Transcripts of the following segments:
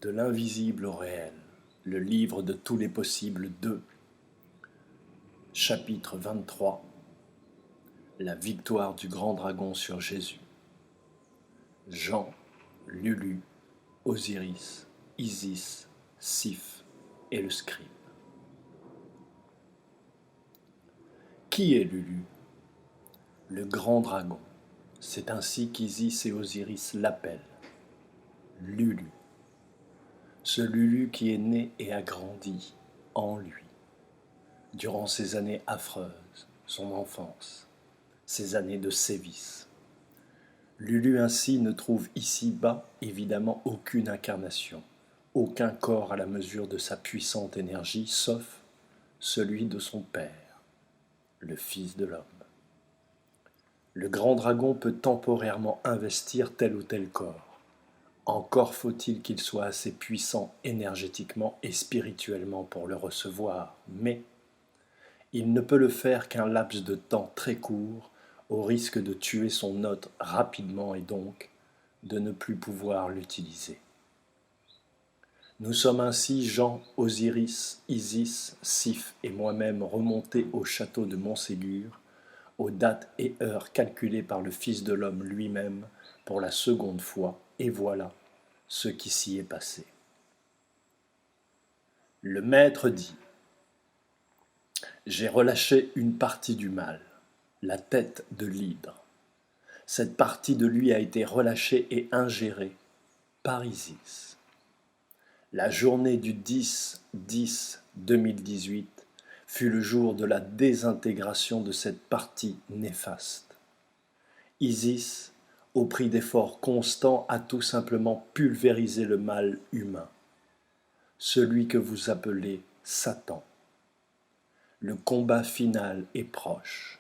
De l'invisible au réel, le livre de tous les possibles 2, chapitre 23, la victoire du grand dragon sur Jésus. Jean, Lulu, Osiris, Isis, Sif et le scribe. Qui est Lulu? Le grand dragon. C'est ainsi qu'Isis et Osiris l'appellent. Lulu. Ce Lulu qui est né et a grandi en lui, durant ces années affreuses, son enfance, ces années de sévices. Lulu ainsi ne trouve ici-bas évidemment aucune incarnation, aucun corps à la mesure de sa puissante énergie, sauf celui de son père, le Fils de l'homme. Le grand dragon peut temporairement investir tel ou tel corps. Encore faut-il qu'il soit assez puissant énergétiquement et spirituellement pour le recevoir, mais il ne peut le faire qu'un laps de temps très court, au risque de tuer son hôte rapidement et donc de ne plus pouvoir l'utiliser. Nous sommes ainsi Jean, Osiris, Isis, Sif et moi-même remontés au château de Montségur, aux dates et heures calculées par le Fils de l'homme lui-même pour la seconde fois, et voilà ce qui s'y est passé. Le maître dit : j'ai relâché une partie du mal, la tête de l'hydre. Cette partie de lui a été relâchée et ingérée par Isis. La journée du 10-10-2018 fut le jour de la désintégration de cette partie néfaste. Isis, au prix d'efforts constants, a tout simplement pulvérisé le mal humain, celui que vous appelez Satan. Le combat final est proche.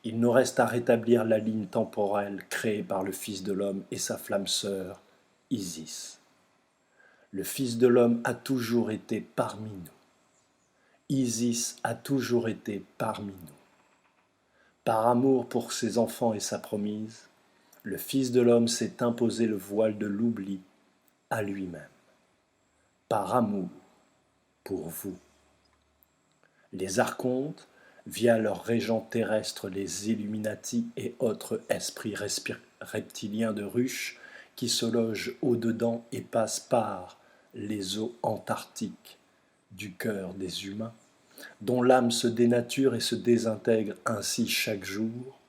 Il nous reste à rétablir la ligne temporelle créée par le Fils de l'homme et sa flamme sœur, Isis. Le Fils de l'homme a toujours été parmi nous. Isis a toujours été parmi nous. Par amour pour ses enfants et sa promise, le Fils de l'homme s'est imposé le voile de l'oubli à lui-même. Par amour pour vous. Les archontes, via leurs régents terrestres, les Illuminati et autres esprits reptiliens de ruches qui se logent au-dedans et passent par les eaux antarctiques du cœur des humains, dont l'âme se dénature et se désintègre ainsi chaque jour,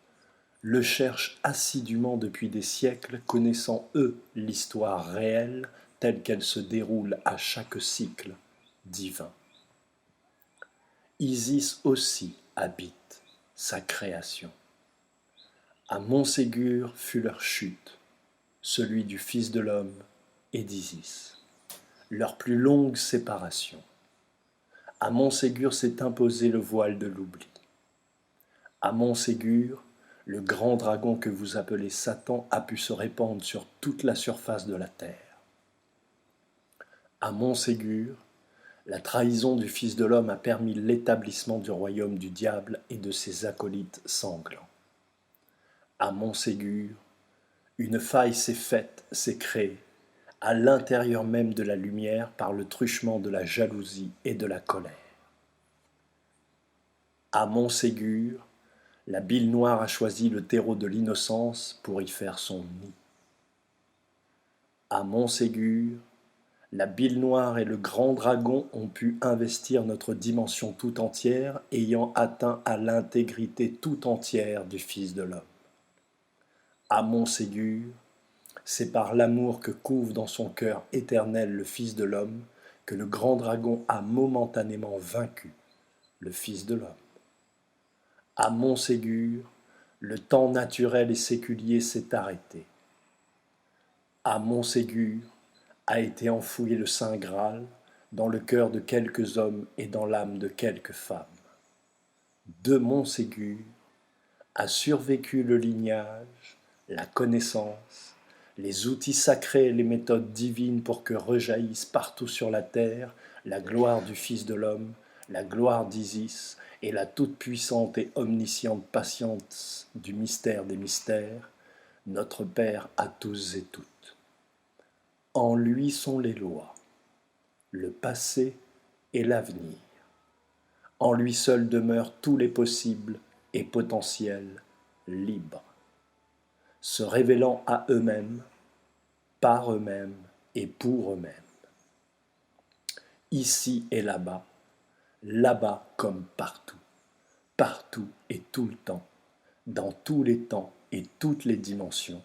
le cherchent assidûment depuis des siècles, connaissant eux l'histoire réelle telle qu'elle se déroule à chaque cycle divin. Isis aussi habite sa création. À Montségur fut leur chute, celui du Fils de l'homme et d'Isis, leur plus longue séparation. À Montségur s'est imposé le voile de l'oubli. À Montségur, le grand dragon que vous appelez Satan a pu se répandre sur toute la surface de la terre. À Montségur, la trahison du Fils de l'homme a permis l'établissement du royaume du diable et de ses acolytes sanglants. À Montségur, une faille s'est faite, s'est créée, à l'intérieur même de la lumière par le truchement de la jalousie et de la colère. À Montségur, la bile noire a choisi le terreau de l'innocence pour y faire son nid. À Montségur, la bile noire et le grand dragon ont pu investir notre dimension tout entière, ayant atteint à l'intégrité tout entière du Fils de l'homme. À Montségur, c'est par l'amour que couve dans son cœur éternel le Fils de l'homme que le grand dragon a momentanément vaincu le Fils de l'homme. À Montségur, le temps naturel et séculier s'est arrêté. À Montségur, a été enfoui le Saint Graal dans le cœur de quelques hommes et dans l'âme de quelques femmes. De Montségur a survécu le lignage, la connaissance, les outils sacrés et les méthodes divines pour que rejaillisse partout sur la terre la gloire du Fils de l'homme, la gloire d'Isis et la toute-puissante et omnisciente patience du mystère des mystères, notre Père à tous et toutes. En lui sont les lois, le passé et l'avenir. En lui seul demeurent tous les possibles et potentiels libres, se révélant à eux-mêmes, par eux-mêmes et pour eux-mêmes. Ici et là-bas, là-bas comme partout, partout et tout le temps, dans tous les temps et toutes les dimensions.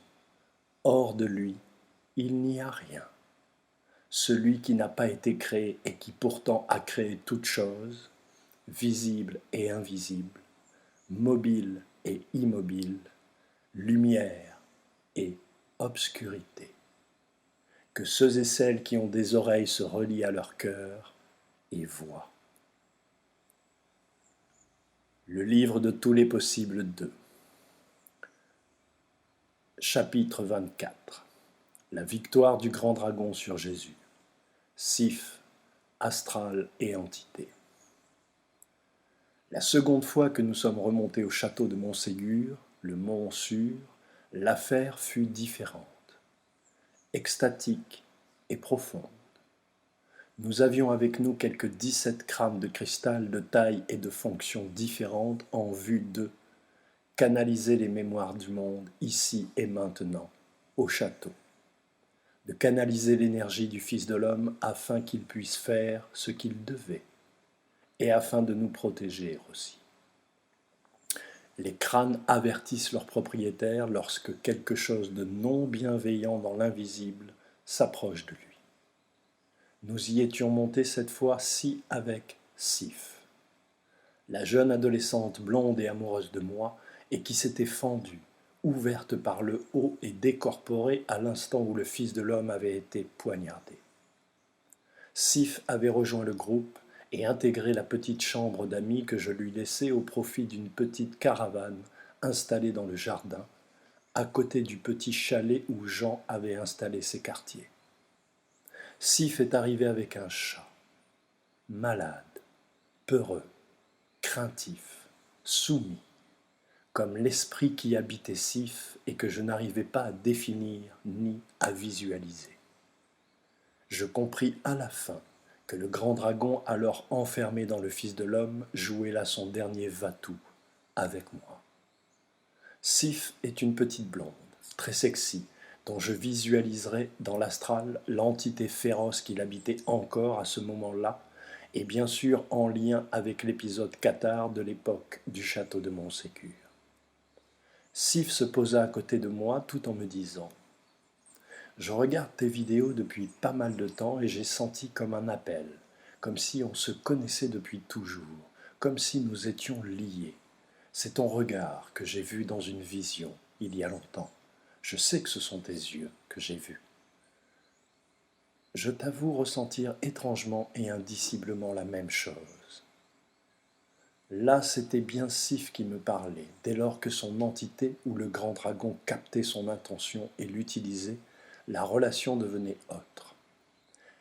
Hors de lui, il n'y a rien. Celui qui n'a pas été créé et qui pourtant a créé toutes choses, visible et invisible, mobile et immobile, lumière et obscurité. Que ceux et celles qui ont des oreilles se relient à leur cœur et voient. Le livre de tous les possibles 2. Chapitre 24. La victoire du grand dragon sur Jésus. Sif, astral et entité. La seconde fois que nous sommes remontés au château de Montségur, le mont Sûr, l'affaire fut différente, extatique et profonde. Nous avions avec nous quelques 17 crânes de cristal de taille et de fonction différentes en vue de canaliser les mémoires du monde ici et maintenant, au château, de canaliser l'énergie du Fils de l'homme afin qu'il puisse faire ce qu'il devait, et afin de nous protéger aussi. Les crânes avertissent leurs propriétaires lorsque quelque chose de non bienveillant dans l'invisible s'approche de lui. Nous y étions montés cette fois-ci avec Sif, la jeune adolescente blonde et amoureuse de moi, et qui s'était fendue, ouverte par le haut et décorporée à l'instant où le Fils de l'homme avait été poignardé. Sif avait rejoint le groupe et intégré la petite chambre d'amis que je lui laissais au profit d'une petite caravane installée dans le jardin, à côté du petit chalet où Jean avait installé ses quartiers. Sif est arrivé avec un chat, malade, peureux, craintif, soumis, comme l'esprit qui habitait Sif et que je n'arrivais pas à définir ni à visualiser. Je compris à la fin que le grand dragon, alors enfermé dans le Fils de l'homme, jouait là son dernier va-tout avec moi. Sif est une petite blonde, très sexy, dont je visualiserai dans l'astral l'entité féroce qui l'habitait encore à ce moment-là, et bien sûr en lien avec l'épisode cathare de l'époque du château de Montségur. Sif se posa à côté de moi tout en me disant « Je regarde tes vidéos depuis pas mal de temps et j'ai senti comme un appel, comme si on se connaissait depuis toujours, comme si nous étions liés. C'est ton regard que j'ai vu dans une vision il y a longtemps. Je sais que ce sont tes yeux que j'ai vus. Je t'avoue ressentir étrangement et indiciblement la même chose. Là, c'était bien Sif qui me parlait, dès lors que son entité ou le grand dragon captait son intention et l'utilisait, la relation devenait autre.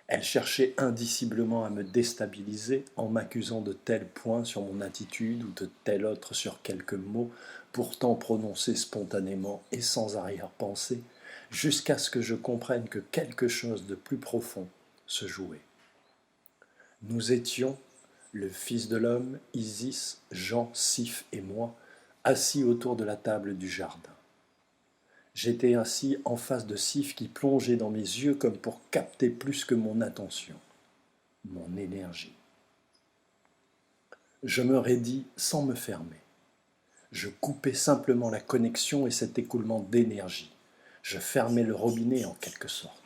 Elle cherchait indiciblement à me déstabiliser en m'accusant de tel point sur mon attitude ou de tel autre sur quelques mots, pourtant prononcés spontanément et sans arrière-pensée, jusqu'à ce que je comprenne que quelque chose de plus profond se jouait. Nous étions, le Fils de l'homme, Isis, Jean, Sif et moi, assis autour de la table du jardin. J'étais ainsi en face de Sif qui plongeait dans mes yeux comme pour capter plus que mon attention, mon énergie. Je me raidis sans me fermer. Je coupais simplement la connexion et cet écoulement d'énergie. Je fermais le robinet en quelque sorte.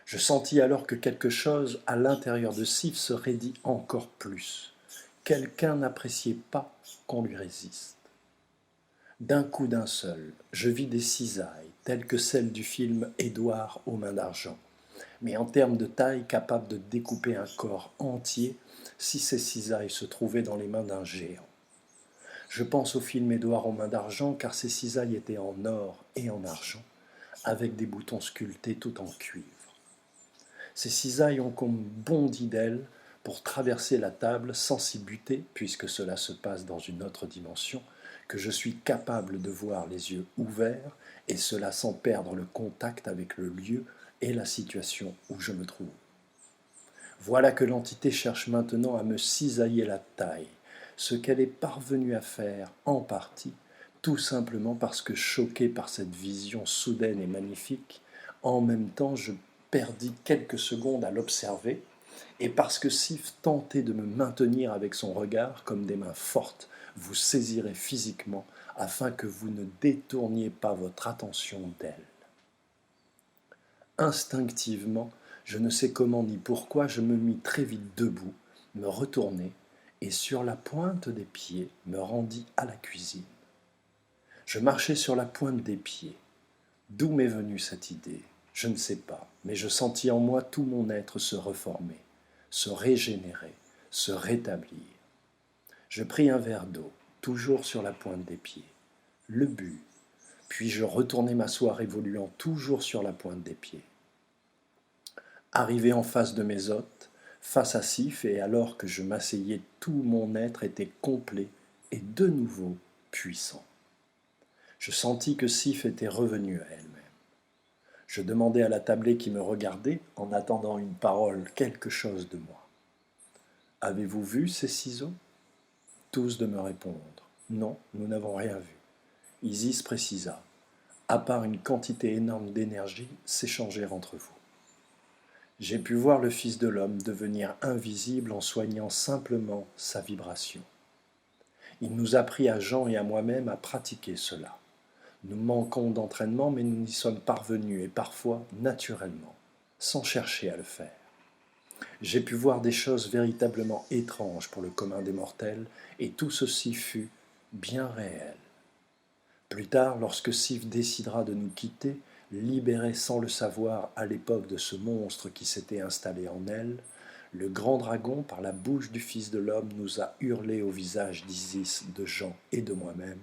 Je sentis alors que quelque chose à l'intérieur de Sif se raidit encore plus. Quelqu'un n'appréciait pas qu'on lui résiste. D'un coup d'un seul, je vis des cisailles, telles que celles du film Édouard aux mains d'argent, mais en termes de taille capables de découper un corps entier si ces cisailles se trouvaient dans les mains d'un géant. Je pense au film Édouard aux mains d'argent car ces cisailles étaient en or et en argent, avec des boutons sculptés tout en cuivre. Ces cisailles ont comme bondi d'ailes pour traverser la table sans s'y buter, puisque cela se passe dans une autre dimension, que je suis capable de voir les yeux ouverts, et cela sans perdre le contact avec le lieu et la situation où je me trouve. Voilà que l'entité cherche maintenant à me cisailler la taille, ce qu'elle est parvenue à faire en partie, tout simplement parce que choqué par cette vision soudaine et magnifique, en même temps je perdis quelques secondes à l'observer, et parce que Sif tentait de me maintenir avec son regard comme des mains fortes vous saisiraient physiquement afin que vous ne détourniez pas votre attention d'elle. Instinctivement, je ne sais comment ni pourquoi, je me mis très vite debout, me retournai et sur la pointe des pieds me rendis à la cuisine. Je marchais sur la pointe des pieds. D'où m'est venue cette idée? Je ne sais pas, mais je sentis en moi tout mon être se reformer, se régénérer, se rétablir. Je pris un verre d'eau, toujours sur la pointe des pieds, le bus, puis je retournai m'asseoir évoluant toujours sur la pointe des pieds. Arrivé en face de mes hôtes, face à Sif, et alors que je m'asseyais, tout mon être était complet et de nouveau puissant. Je sentis que Sif était revenue à elle-même. Je demandai à la tablée qui me regardait, en attendant une parole, quelque chose de moi. « Avez-vous vu ces ciseaux ?» Tous de me répondre. « Non, nous n'avons rien vu. » Isis précisa. « À part une quantité énorme d'énergie s'échanger entre vous. » J'ai pu voir le Fils de l'homme devenir invisible en soignant simplement sa vibration. Il nous a appris à Jean et à moi-même à pratiquer cela. Nous manquons d'entraînement, mais nous y sommes parvenus, et parfois naturellement, sans chercher à le faire. J'ai pu voir des choses véritablement étranges pour le commun des mortels, et tout ceci fut bien réel. Plus tard, lorsque Sif décidera de nous quitter, libéré sans le savoir à l'époque de ce monstre qui s'était installé en elle, le grand dragon, par la bouche du Fils de l'homme, nous a hurlé au visage d'Isis, de Jean et de moi-même.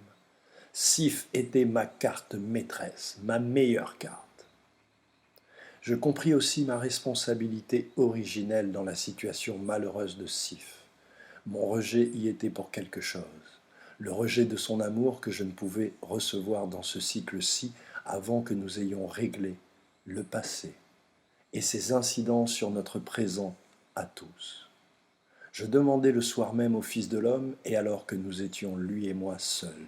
Sif était ma carte maîtresse, ma meilleure carte. Je compris aussi ma responsabilité originelle dans la situation malheureuse de Sif. Mon rejet y était pour quelque chose, le rejet de son amour que je ne pouvais recevoir dans ce cycle-ci avant que nous ayons réglé le passé et ses incidences sur notre présent à tous. Je demandai le soir même au Fils de l'homme, et alors que nous étions lui et moi seuls.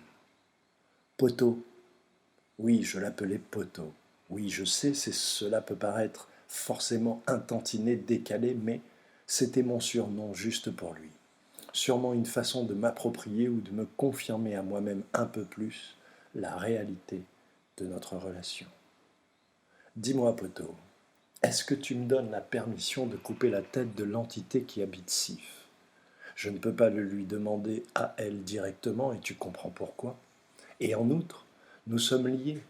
Poto. Oui, je l'appelais Poto. Oui, je sais, cela peut paraître forcément intantiné, décalé, mais c'était mon surnom juste pour lui. Sûrement une façon de m'approprier ou de me confirmer à moi-même un peu plus la réalité de notre relation. Dis-moi, Poto, est-ce que tu me donnes la permission de couper la tête de l'entité qui habite Sif? Je ne peux pas le lui demander à elle directement, et tu comprends pourquoi. Et en outre, nous sommes liés.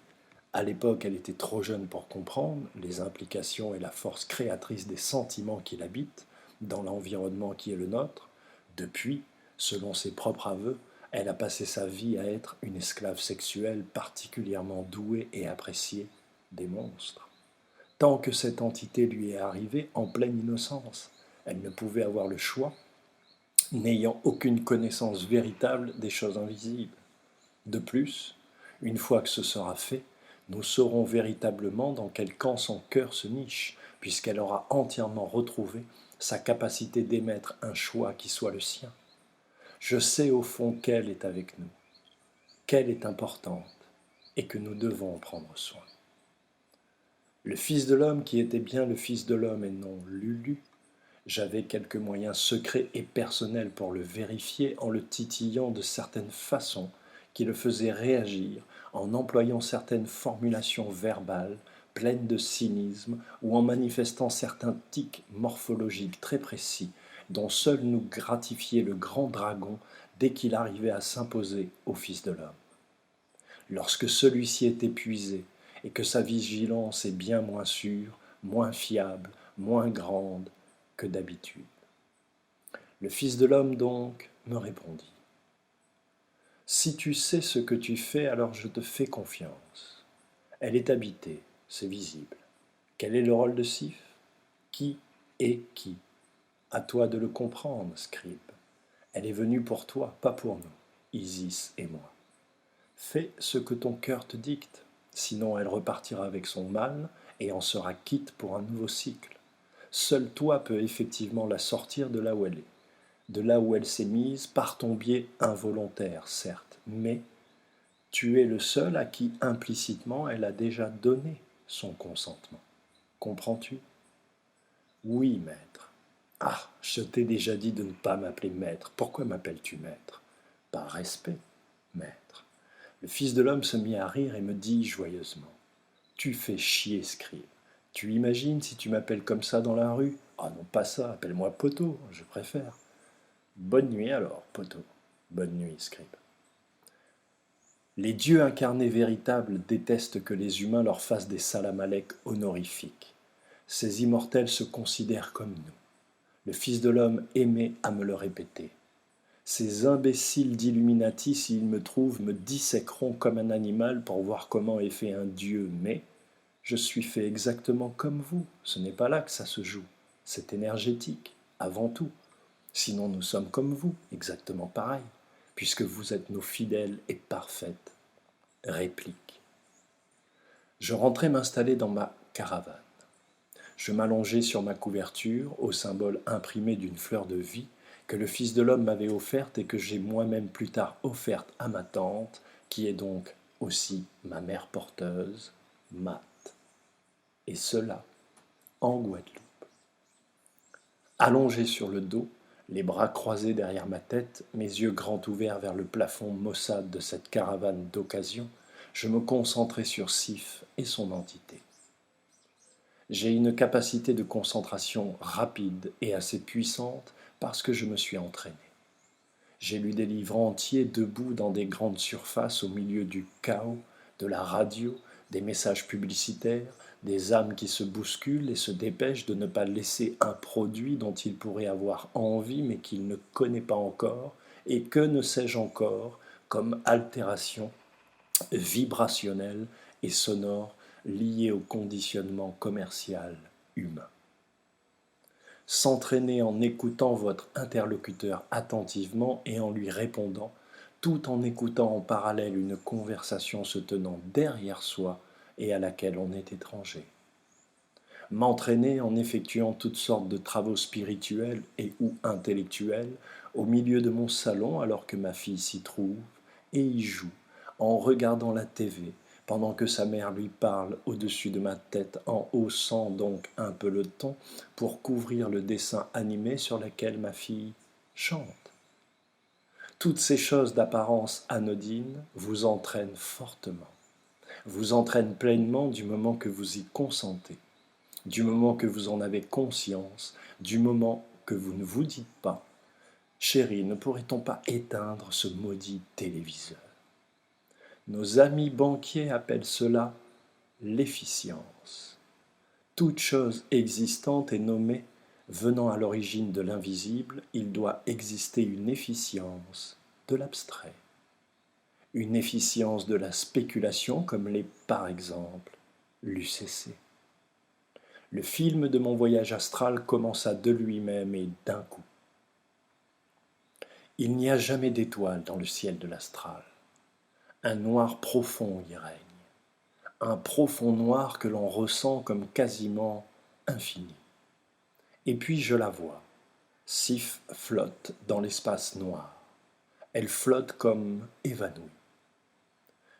À l'époque, elle était trop jeune pour comprendre les implications et la force créatrice des sentiments qui l'habitent dans l'environnement qui est le nôtre. Depuis, selon ses propres aveux, elle a passé sa vie à être une esclave sexuelle particulièrement douée et appréciée des monstres. Tant que cette entité lui est arrivée en pleine innocence, elle ne pouvait avoir le choix, n'ayant aucune connaissance véritable des choses invisibles. De plus, une fois que ce sera fait, nous saurons véritablement dans quel camp son cœur se niche, puisqu'elle aura entièrement retrouvé sa capacité d'émettre un choix qui soit le sien. Je sais au fond qu'elle est avec nous, qu'elle est importante et que nous devons en prendre soin. Le Fils de l'homme qui était bien le Fils de l'homme et non Lulu, j'avais quelques moyens secrets et personnels pour le vérifier en le titillant de certaines façons qui le faisaient réagir, en employant certaines formulations verbales pleines de cynisme ou en manifestant certains tics morphologiques très précis dont seul nous gratifiait le grand dragon dès qu'il arrivait à s'imposer au Fils de l'homme. Lorsque celui-ci est épuisé et que sa vigilance est bien moins sûre, moins fiable, moins grande que d'habitude. Le Fils de l'homme donc me répondit. Si tu sais ce que tu fais, alors je te fais confiance. Elle est habitée, c'est visible. Quel est le rôle de Sif? Qui est qui? À toi de le comprendre, scribe. Elle est venue pour toi, pas pour nous, Isis et moi. Fais ce que ton cœur te dicte, sinon elle repartira avec son mal et en sera quitte pour un nouveau cycle. Seul toi peux effectivement la sortir de là où elle est, de là où elle s'est mise par ton biais involontaire, certes, mais tu es le seul à qui implicitement elle a déjà donné son consentement. Comprends-tu? Oui, maître. Ah, je t'ai déjà dit de ne pas m'appeler maître. Pourquoi m'appelles-tu maître? Par respect, maître. Le Fils de l'homme se mit à rire et me dit joyeusement: Tu fais chier, scribe. Tu imagines si tu m'appelles comme ça dans la rue? Ah non, pas ça, appelle-moi poteau, je préfère. Bonne nuit alors, poteau. Bonne nuit, scribe. Les dieux incarnés véritables détestent que les humains leur fassent des salam-alek honorifiques. Ces immortels se considèrent comme nous. Le Fils de l'homme aimait à me le répéter. Ces imbéciles d'Illuminati, s'ils me trouvent, me disséqueront comme un animal pour voir comment est fait un dieu, mais je suis fait exactement comme vous. Ce n'est pas là que ça se joue. C'est énergétique, avant tout. Sinon nous sommes comme vous, exactement pareil, puisque vous êtes nos fidèles et parfaites répliques. Je rentrai m'installer dans ma caravane. Je m'allongeai sur ma couverture, au symbole imprimé d'une fleur de vie que le Fils de l'homme m'avait offerte et que j'ai moi-même plus tard offerte à ma tante, qui est donc aussi ma mère porteuse, Matt. Et cela en Guadeloupe. Allongé sur le dos, les bras croisés derrière ma tête, mes yeux grands ouverts vers le plafond maussade de cette caravane d'occasion, je me concentrai sur Sif et son entité. J'ai une capacité de concentration rapide et assez puissante parce que je me suis entraîné. J'ai lu des livres entiers debout dans des grandes surfaces au milieu du chaos, de la radio, des messages publicitaires, des âmes qui se bousculent et se dépêchent de ne pas laisser un produit dont il pourrait avoir envie mais qu'il ne connaît pas encore, et que ne sais-je encore comme altération vibrationnelle et sonore liée au conditionnement commercial humain. S'entraîner en écoutant votre interlocuteur attentivement et en lui répondant, tout en écoutant en parallèle une conversation se tenant derrière soi et à laquelle on est étranger. M'entraîner en effectuant toutes sortes de travaux spirituels et ou intellectuels au milieu de mon salon alors que ma fille s'y trouve et y joue, en regardant la TV, pendant que sa mère lui parle au-dessus de ma tête en haussant donc un peu le ton pour couvrir le dessin animé sur lequel ma fille chante. Toutes ces choses d'apparence anodine vous entraînent fortement, vous entraînent pleinement du moment que vous y consentez, du moment que vous en avez conscience, du moment que vous ne vous dites pas: Chérie, ne pourrait-on pas éteindre ce maudit téléviseur? Nos amis banquiers appellent cela l'efficience. Toute chose existante est nommée, venant à l'origine de l'invisible, il doit exister une efficience de l'abstrait, une efficience de la spéculation comme l'est par exemple l'UCC. Le film de mon voyage astral commença de lui-même et d'un coup. Il n'y a jamais d'étoiles dans le ciel de l'astral. Un noir profond y règne, un profond noir que l'on ressent comme quasiment infini. Et puis je la vois, Sif flotte dans l'espace noir. Elle flotte comme évanouie.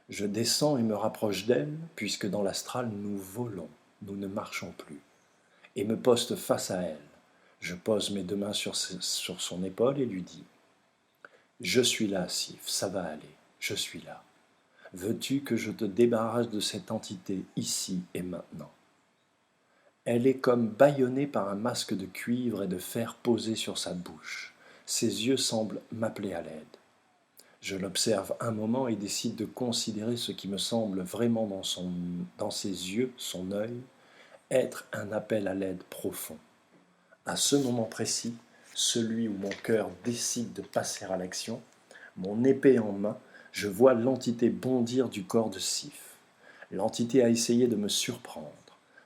Je descends et me rapproche d'elle, puisque dans l'astral nous volons, nous ne marchons plus, et me poste face à elle. Je pose mes deux mains sur son épaule et lui dis: Je suis là, Sif, ça va aller, je suis là. Veux-tu que je te débarrasse de cette entité ici et maintenant? Elle est comme bâillonnée par un masque de cuivre et de fer posé sur sa bouche. Ses yeux semblent m'appeler à l'aide. Je l'observe un moment et décide de considérer ce qui me semble vraiment dans ses yeux, son œil, être un appel à l'aide profond. À ce moment précis, celui où mon cœur décide de passer à l'action, mon épée en main, je vois l'entité bondir du corps de Sif. L'entité a essayé de me surprendre.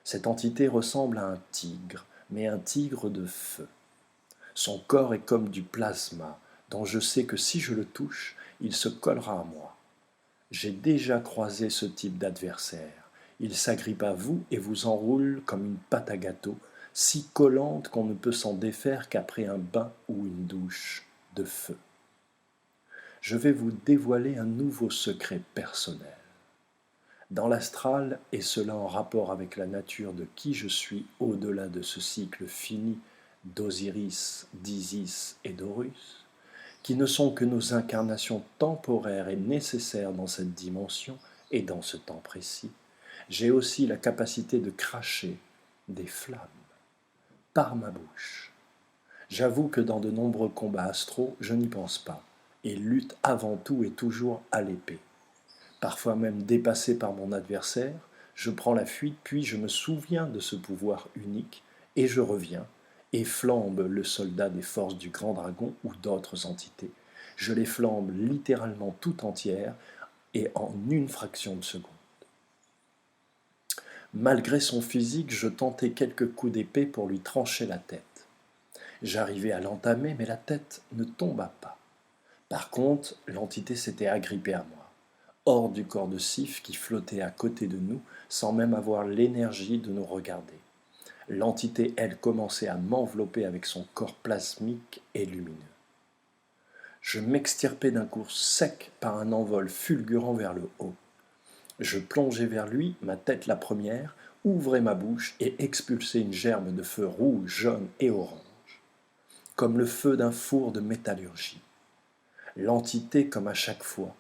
Cette entité ressemble à un tigre, mais un tigre de feu. Son corps est comme du plasma, dont je sais que si je le touche, il se collera à moi. J'ai déjà croisé ce type d'adversaire. Il s'agrippe à vous et vous enroule comme une pâte à gâteau, si collante qu'on ne peut s'en défaire qu'après un bain ou une douche de feu. Je vais vous dévoiler un nouveau secret personnel. Dans l'astral, et cela en rapport avec la nature de qui je suis au-delà de ce cycle fini d'Osiris, d'Isis et d'Horus, qui ne sont que nos incarnations temporaires et nécessaires dans cette dimension et dans ce temps précis, j'ai aussi la capacité de cracher des flammes par ma bouche. J'avoue que dans de nombreux combats astraux, je n'y pense pas et lutte avant tout et toujours à l'épée. Parfois même dépassé par mon adversaire, je prends la fuite puis je me souviens de ce pouvoir unique et je reviens et flambe le soldat des forces du grand dragon ou d'autres entités. Je les flambe littéralement tout entières et en une fraction de seconde. Malgré son physique, je tentai quelques coups d'épée pour lui trancher la tête. J'arrivai à l'entamer, mais la tête ne tomba pas. Par contre, l'entité s'était agrippée à moi, hors du corps de Sif qui flottait à côté de nous sans même avoir l'énergie de nous regarder. L'entité, elle, commençait à m'envelopper avec son corps plasmique et lumineux. Je m'extirpai d'un coup sec par un envol fulgurant vers le haut. Je plongeai vers lui, ma tête la première, ouvrai ma bouche et expulsai une gerbe de feu rouge, jaune et orange, comme le feu d'un four de métallurgie. L'entité, comme à chaque fois,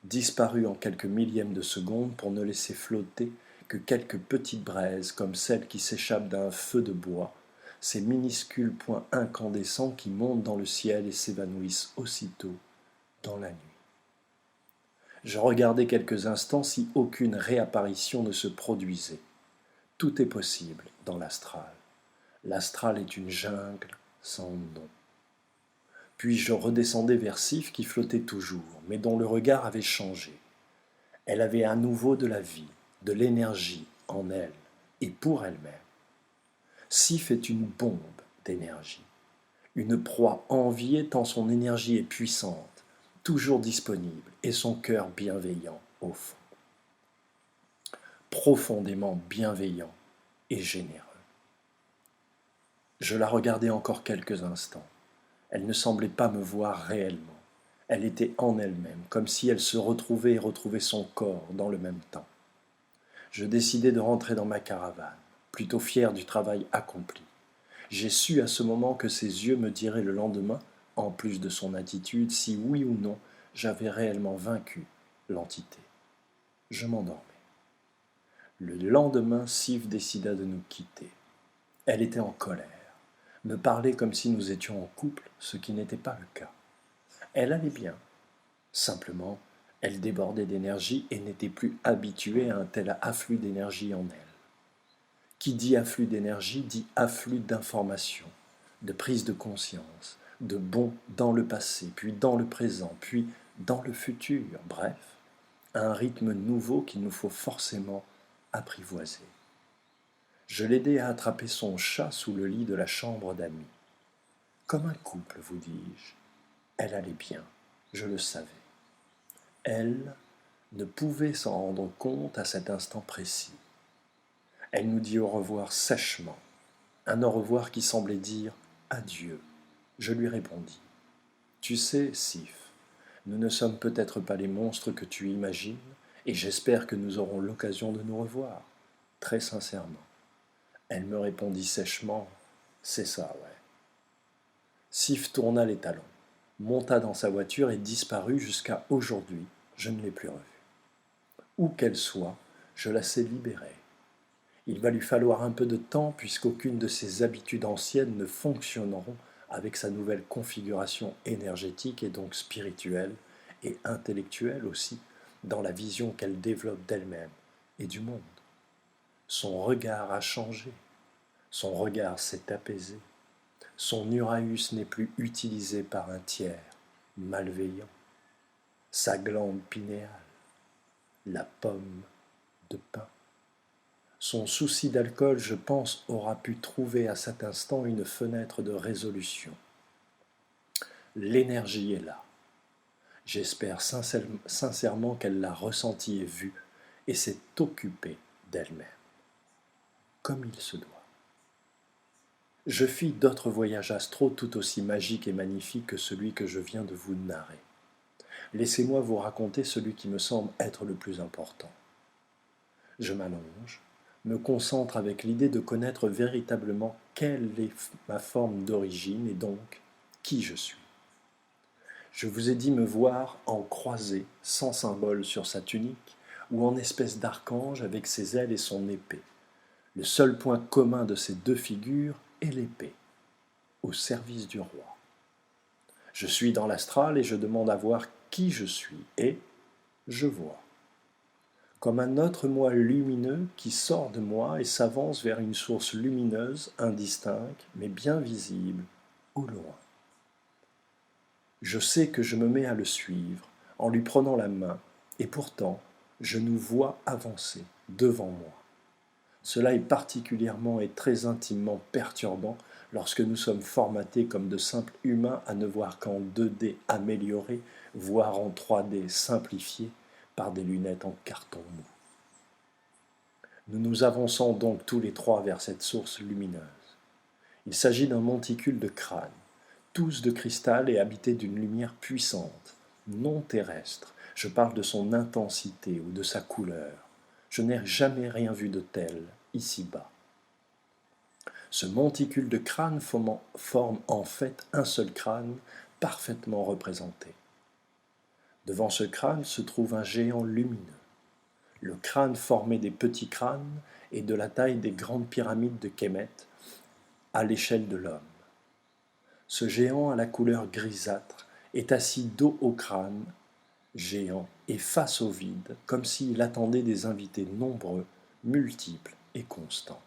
disparut en quelques millièmes de seconde pour ne laisser flotter que quelques petites braises comme celles qui s'échappent d'un feu de bois, ces minuscules points incandescents qui montent dans le ciel et s'évanouissent aussitôt dans la nuit. Je regardai quelques instants si aucune réapparition ne se produisait. Tout est possible dans l'astral. L'astral est une jungle sans nom. Puis je redescendais vers Sif qui flottait toujours, mais dont le regard avait changé. Elle avait à nouveau de la vie, de l'énergie en elle et pour elle-même. Sif est une bombe d'énergie, une proie enviée tant son énergie est puissante, toujours disponible et son cœur bienveillant au fond. Profondément bienveillant et généreux. Je la regardai encore quelques instants. Elle ne semblait pas me voir réellement. Elle était en elle-même, comme si elle se retrouvait et retrouvait son corps dans le même temps. Je décidai de rentrer dans ma caravane, plutôt fier du travail accompli. J'ai su à ce moment que ses yeux me diraient le lendemain, en plus de son attitude, si oui ou non j'avais réellement vaincu l'entité. Je m'endormais. Le lendemain, Sif décida de nous quitter. Elle était en colère, me parlait comme si nous étions en couple, ce qui n'était pas le cas. Elle allait bien. Simplement, elle débordait d'énergie et n'était plus habituée à un tel afflux d'énergie en elle. Qui dit afflux d'énergie dit afflux d'informations, de prise de conscience, de bond dans le passé, puis dans le présent, puis dans le futur, bref, un rythme nouveau qu'il nous faut forcément apprivoiser. Je l'aidai à attraper son chat sous le lit de la chambre d'amis. Comme un couple, vous dis-je. Elle allait bien, je le savais. Elle ne pouvait s'en rendre compte à cet instant précis. Elle nous dit au revoir sèchement, un au revoir qui semblait dire adieu. Je lui répondis. Tu sais, Sif, nous ne sommes peut-être pas les monstres que tu imagines, et j'espère que nous aurons l'occasion de nous revoir, très sincèrement. Elle me répondit sèchement, c'est ça, ouais. Sif tourna les talons, monta dans sa voiture et disparut jusqu'à aujourd'hui. Je ne l'ai plus revue. Où qu'elle soit, je la sais libérée. Il va lui falloir un peu de temps puisqu'aucune de ses habitudes anciennes ne fonctionneront avec sa nouvelle configuration énergétique et donc spirituelle et intellectuelle aussi dans la vision qu'elle développe d'elle-même et du monde. Son regard a changé, son regard s'est apaisé, son Uranus n'est plus utilisé par un tiers malveillant, sa glande pinéale, la pomme de pin. Son souci d'alcool, je pense, aura pu trouver à cet instant une fenêtre de résolution. L'énergie est là. J'espère sincèrement qu'elle l'a ressenti et vu et s'est occupée d'elle-même, comme il se doit. Je fis d'autres voyages astraux tout aussi magiques et magnifiques que celui que je viens de vous narrer. Laissez-moi vous raconter celui qui me semble être le plus important. Je m'allonge, me concentre avec l'idée de connaître véritablement quelle est ma forme d'origine et donc qui je suis. Je vous ai dit me voir en croisé, sans symbole sur sa tunique, ou en espèce d'archange avec ses ailes et son épée. Le seul point commun de ces deux figures est l'épée, au service du roi. Je suis dans l'astral et je demande à voir qui je suis, et je vois. Comme un autre moi lumineux qui sort de moi et s'avance vers une source lumineuse, indistincte, mais bien visible, au loin. Je sais que je me mets à le suivre, en lui prenant la main, et pourtant, je nous vois avancer devant moi. Cela est particulièrement et très intimement perturbant lorsque nous sommes formatés comme de simples humains à ne voir qu'en 2D amélioré, voire en 3D simplifié par des lunettes en carton mou. Nous nous avançons donc tous les trois vers cette source lumineuse. Il s'agit d'un monticule de crânes, tous de cristal et habités d'une lumière puissante, non terrestre. Je parle de son intensité ou de sa couleur. Je n'ai jamais rien vu de tel ici-bas. Ce monticule de crânes forme en fait un seul crâne parfaitement représenté. Devant ce crâne se trouve un géant lumineux. Le crâne formé des petits crânes est de la taille des grandes pyramides de Kémet à l'échelle de l'homme. Ce géant à la couleur grisâtre est assis dos au crâne géant et face au vide, comme s'il attendait des invités nombreux, multiples et constants.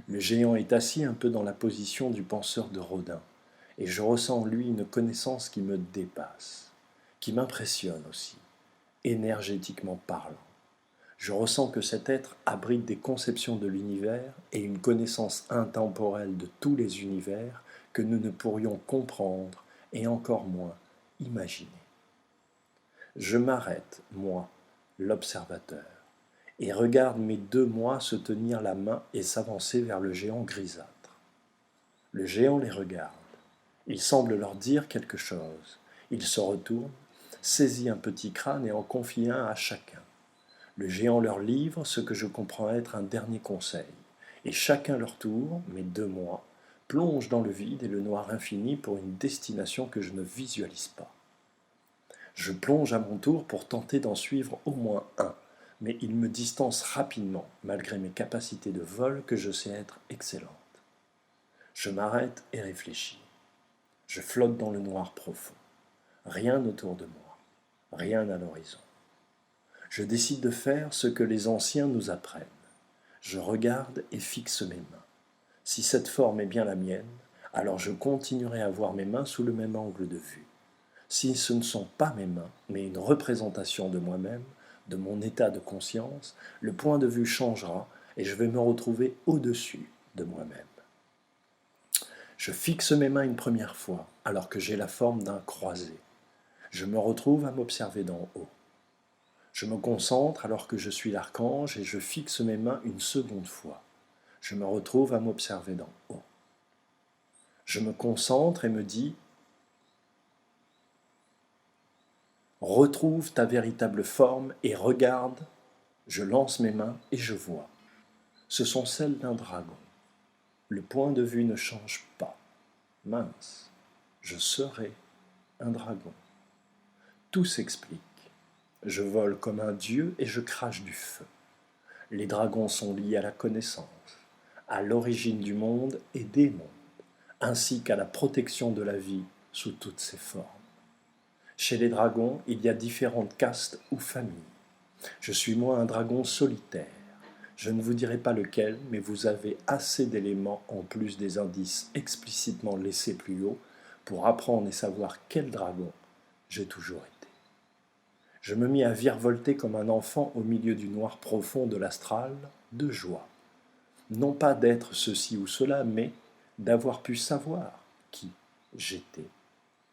Le géant est assis un peu dans la position du penseur de Rodin, et je ressens en lui une connaissance qui me dépasse, qui m'impressionne aussi, énergétiquement parlant. Je ressens que cet être abrite des conceptions de l'univers et une connaissance intemporelle de tous les univers que nous ne pourrions comprendre et encore moins imaginer. Je m'arrête, moi, l'observateur, et regarde mes deux moi se tenir la main et s'avancer vers le géant grisâtre. Le géant les regarde. Il semble leur dire quelque chose. Il se retourne, saisit un petit crâne et en confie un à chacun. Le géant leur livre ce que je comprends être un dernier conseil, et chacun leur tour, mes deux moi, plonge dans le vide et le noir infini pour une destination que je ne visualise pas. Je plonge à mon tour pour tenter d'en suivre au moins un, mais il me distance rapidement, malgré mes capacités de vol que je sais être excellentes. Je m'arrête et réfléchis. Je flotte dans le noir profond. Rien autour de moi, rien à l'horizon. Je décide de faire ce que les anciens nous apprennent. Je regarde et fixe mes mains. Si cette forme est bien la mienne, alors je continuerai à voir mes mains sous le même angle de vue. Si ce ne sont pas mes mains, mais une représentation de moi-même, de mon état de conscience, le point de vue changera et je vais me retrouver au-dessus de moi-même. Je fixe mes mains une première fois, alors que j'ai la forme d'un croisé. Je me retrouve à m'observer d'en haut. Je me concentre alors que je suis l'archange et je fixe mes mains une seconde fois. Je me retrouve à m'observer d'en haut. Je me concentre et me dis « Retrouve ta véritable forme et regarde ». Je lance mes mains et je vois. Ce sont celles d'un dragon. Le point de vue ne change pas. Mince, je serai un dragon. Tout s'explique. Je vole comme un dieu et je crache du feu. Les dragons sont liés à la connaissance, à l'origine du monde et des mondes, ainsi qu'à la protection de la vie sous toutes ses formes. Chez les dragons, il y a différentes castes ou familles. Je suis moi un dragon solitaire. Je ne vous dirai pas lequel, mais vous avez assez d'éléments en plus des indices explicitement laissés plus haut pour apprendre et savoir quel dragon j'ai toujours été. Je me mis à virevolter comme un enfant au milieu du noir profond de l'astral, de joie. Non pas d'être ceci ou cela, mais d'avoir pu savoir qui j'étais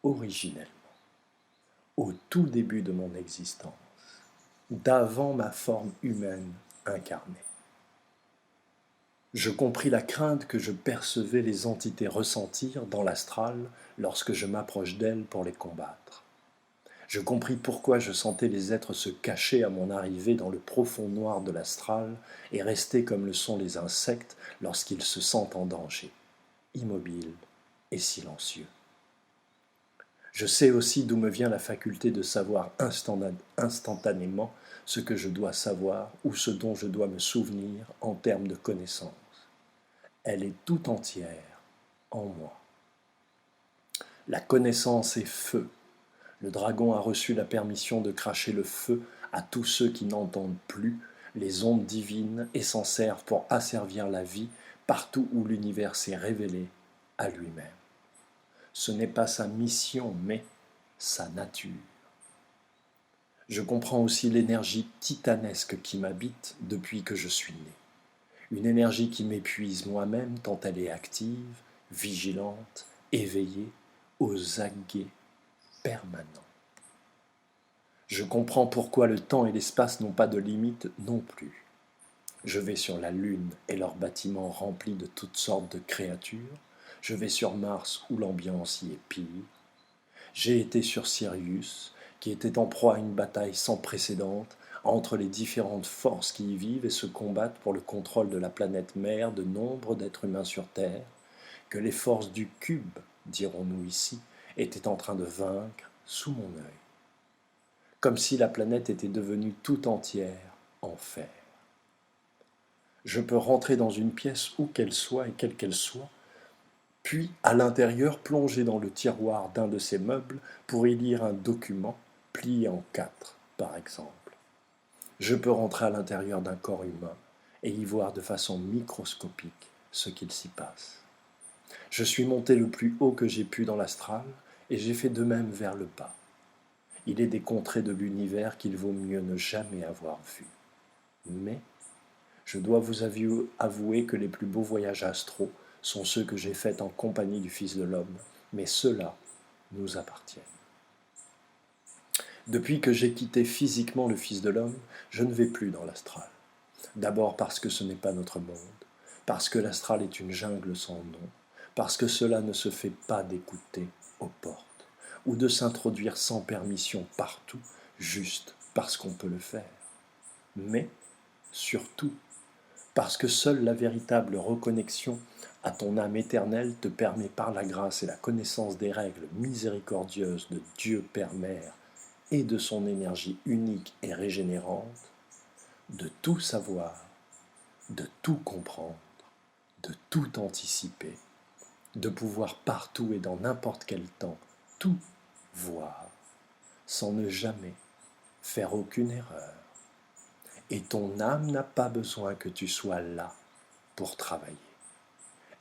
originellement, au tout début de mon existence, d'avant ma forme humaine incarné. Je compris la crainte que je percevais les entités ressentir dans l'astral lorsque je m'approche d'elles pour les combattre. Je compris pourquoi je sentais les êtres se cacher à mon arrivée dans le profond noir de l'astral et rester comme le sont les insectes lorsqu'ils se sentent en danger, immobiles et silencieux. Je sais aussi d'où me vient la faculté de savoir instantanément ce que je dois savoir ou ce dont je dois me souvenir en termes de connaissance. Elle est tout entière en moi. La connaissance est feu. Le dragon a reçu la permission de cracher le feu à tous ceux qui n'entendent plus les ondes divines et s'en servent pour asservir la vie partout où l'univers s'est révélé à lui-même. Ce n'est pas sa mission, mais sa nature. Je comprends aussi l'énergie titanesque qui m'habite depuis que je suis né. Une énergie qui m'épuise moi-même tant elle est active, vigilante, éveillée, aux aguets permanents. Je comprends pourquoi le temps et l'espace n'ont pas de limite non plus. Je vais sur la Lune et leurs bâtiments remplis de toutes sortes de créatures. Je vais sur Mars où l'ambiance y est pire. J'ai été sur Sirius, qui était en proie à une bataille sans précédent entre les différentes forces qui y vivent et se combattent pour le contrôle de la planète mère de nombre d'êtres humains sur Terre, que les forces du cube, dirons-nous ici, étaient en train de vaincre sous mon œil. Comme si la planète était devenue tout entière en fer. Je peux rentrer dans une pièce où qu'elle soit et quelle qu'elle soit, puis à l'intérieur plonger dans le tiroir d'un de ces meubles pour y lire un document plié en 4, par exemple. Je peux rentrer à l'intérieur d'un corps humain et y voir de façon microscopique ce qu'il s'y passe. Je suis monté le plus haut que j'ai pu dans l'astral et j'ai fait de même vers le bas. Il est des contrées de l'univers qu'il vaut mieux ne jamais avoir vues. Mais je dois vous avouer que les plus beaux voyages astraux sont ceux que j'ai faits en compagnie du Fils de l'homme, mais ceux-là nous appartiennent. Depuis que j'ai quitté physiquement le Fils de l'homme, je ne vais plus dans l'astral. D'abord parce que ce n'est pas notre monde, parce que l'astral est une jungle sans nom, parce que cela ne se fait pas d'écouter aux portes, ou de s'introduire sans permission partout, juste parce qu'on peut le faire. Mais, surtout, parce que seule la véritable reconnexion à ton âme éternelle te permet par la grâce et la connaissance des règles miséricordieuses de Dieu Père Mère et de son énergie unique et régénérante, de tout savoir, de tout comprendre, de tout anticiper, de pouvoir partout et dans n'importe quel temps tout voir, sans ne jamais faire aucune erreur. Et ton âme n'a pas besoin que tu sois là pour travailler.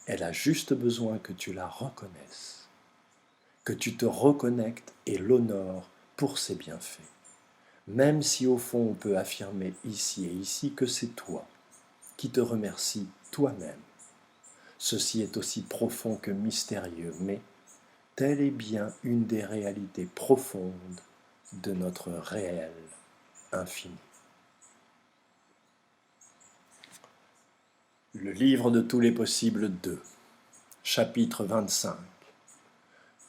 Elle a juste besoin que tu la reconnaisses, que tu te reconnectes et l'honores pour ses bienfaits. Même si au fond on peut affirmer ici et ici que c'est toi qui te remercies toi-même. Ceci est aussi profond que mystérieux, mais telle est bien une des réalités profondes de notre réel infini. Le livre de tous les possibles 2, chapitre 25.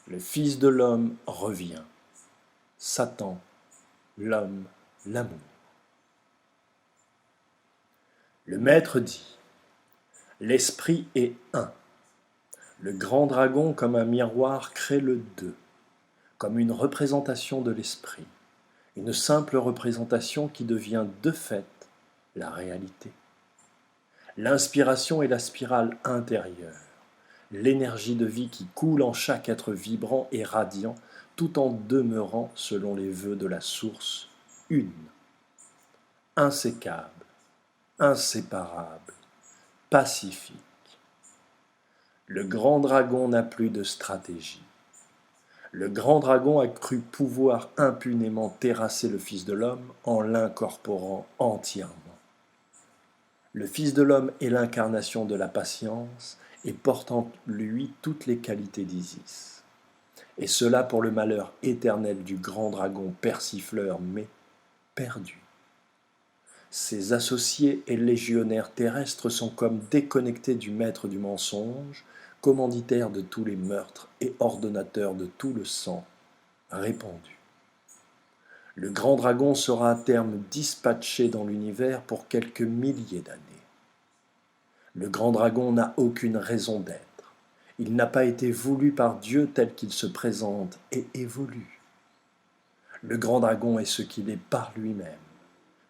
Le Fils de l'homme revient. Satan, l'homme, l'amour. Le Maître dit, l'esprit est un. Le grand dragon comme un miroir crée le deux, comme une représentation de l'esprit, une simple représentation qui devient de fait la réalité. L'inspiration est la spirale intérieure, l'énergie de vie qui coule en chaque être vibrant et radiant, tout en demeurant, selon les vœux de la source, une, insécable, inséparable, pacifique. Le grand dragon n'a plus de stratégie. Le grand dragon a cru pouvoir impunément terrasser le Fils de l'homme en l'incorporant entièrement. Le Fils de l'homme est l'incarnation de la patience et porte en lui toutes les qualités d'Isis. Et cela pour le malheur éternel du grand dragon persifleur mais perdu. Ses associés et légionnaires terrestres sont comme déconnectés du maître du mensonge, commanditaires de tous les meurtres et ordonnateurs de tout le sang répandu. Le grand dragon sera à terme dispatché dans l'univers pour quelques milliers d'années. Le grand dragon n'a aucune raison d'être. Il n'a pas été voulu par Dieu tel qu'il se présente et évolue. Le grand dragon est ce qu'il est par lui-même,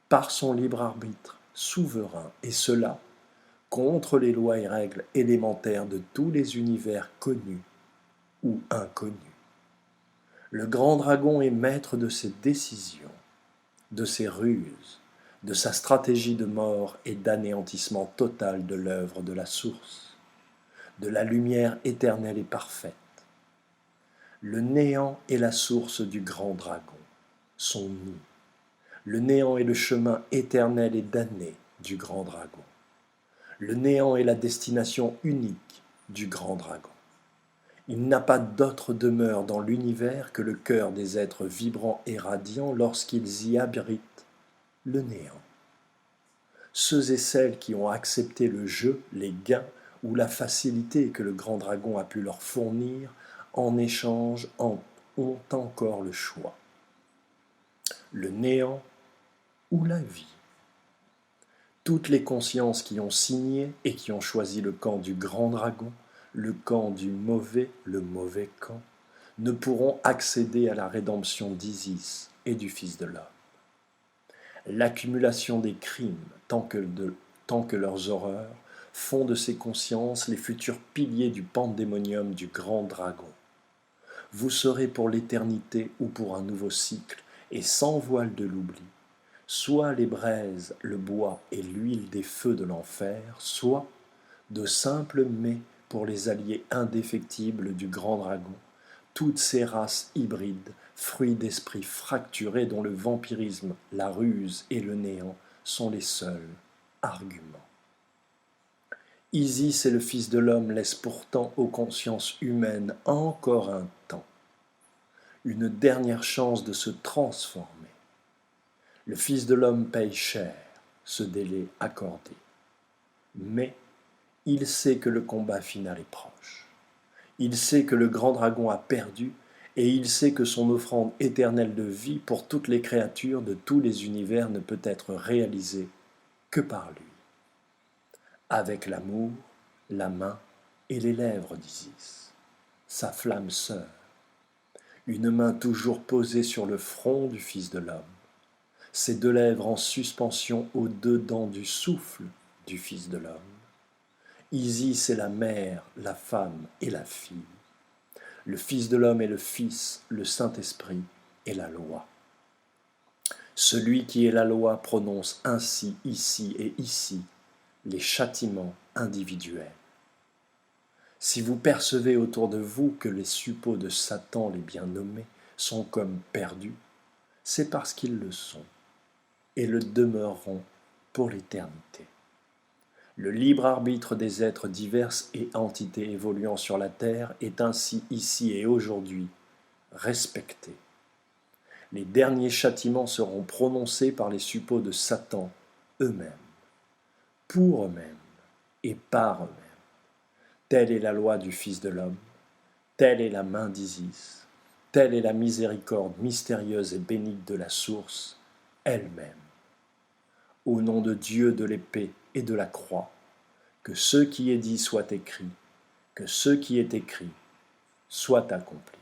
par son libre arbitre, souverain, et cela contre les lois et règles élémentaires de tous les univers connus ou inconnus. Le grand dragon est maître de ses décisions, de ses ruses, de sa stratégie de mort et d'anéantissement total de l'œuvre de la source, de la lumière éternelle et parfaite. Le néant est la source du grand dragon, son nid. Le néant est le chemin éternel et damné du grand dragon. Le néant est la destination unique du grand dragon. Il n'a pas d'autre demeure dans l'univers que le cœur des êtres vibrants et radiants lorsqu'ils y abritent le néant. Ceux et celles qui ont accepté le jeu, les gains ou la facilité que le grand dragon a pu leur fournir en échange ont encore le choix. Le néant ou la vie. Toutes les consciences qui ont signé et qui ont choisi le camp du grand dragon, le camp du mauvais, le mauvais camp, ne pourront accéder à la rédemption d'Isis et du Fils de l'homme. L'accumulation des crimes, tant que leurs horreurs, font de ces consciences les futurs piliers du pandémonium du grand dragon. Vous serez pour l'éternité ou pour un nouveau cycle, et sans voile de l'oubli, soit les braises, le bois et l'huile des feux de l'enfer, soit de simples mets pour les alliés indéfectibles du grand dragon, toutes ces races hybrides, fruits d'esprits fracturés dont le vampirisme, la ruse et le néant sont les seuls arguments. Isis et le Fils de l'homme laissent pourtant aux consciences humaines encore un temps, une dernière chance de se transformer. Le Fils de l'homme paye cher ce délai accordé, mais il sait que le combat final est proche. Il sait que le grand dragon a perdu et il sait que son offrande éternelle de vie pour toutes les créatures de tous les univers ne peut être réalisée que par lui. Avec l'amour, la main et les lèvres d'Isis, sa flamme sœur, une main toujours posée sur le front du Fils de l'homme, ses deux lèvres en suspension au-dedans du souffle du Fils de l'homme. Isis est la mère, la femme et la fille. Le Fils de l'homme est le Fils, le Saint-Esprit et la loi. Celui qui est la loi prononce ainsi, ici et ici, les châtiments individuels. Si vous percevez autour de vous que les suppôts de Satan, les bien nommés, sont comme perdus, c'est parce qu'ils le sont et le demeureront pour l'éternité. Le libre arbitre des êtres divers et entités évoluant sur la terre est ainsi ici et aujourd'hui respecté. Les derniers châtiments seront prononcés par les suppôts de Satan eux-mêmes, pour eux-mêmes et par eux-mêmes. Telle est la loi du Fils de l'homme, telle est la main d'Isis, telle est la miséricorde mystérieuse et bénite de la source elle-même. Au nom de Dieu de l'épée et de la croix, que ce qui est dit soit écrit, que ce qui est écrit soit accompli.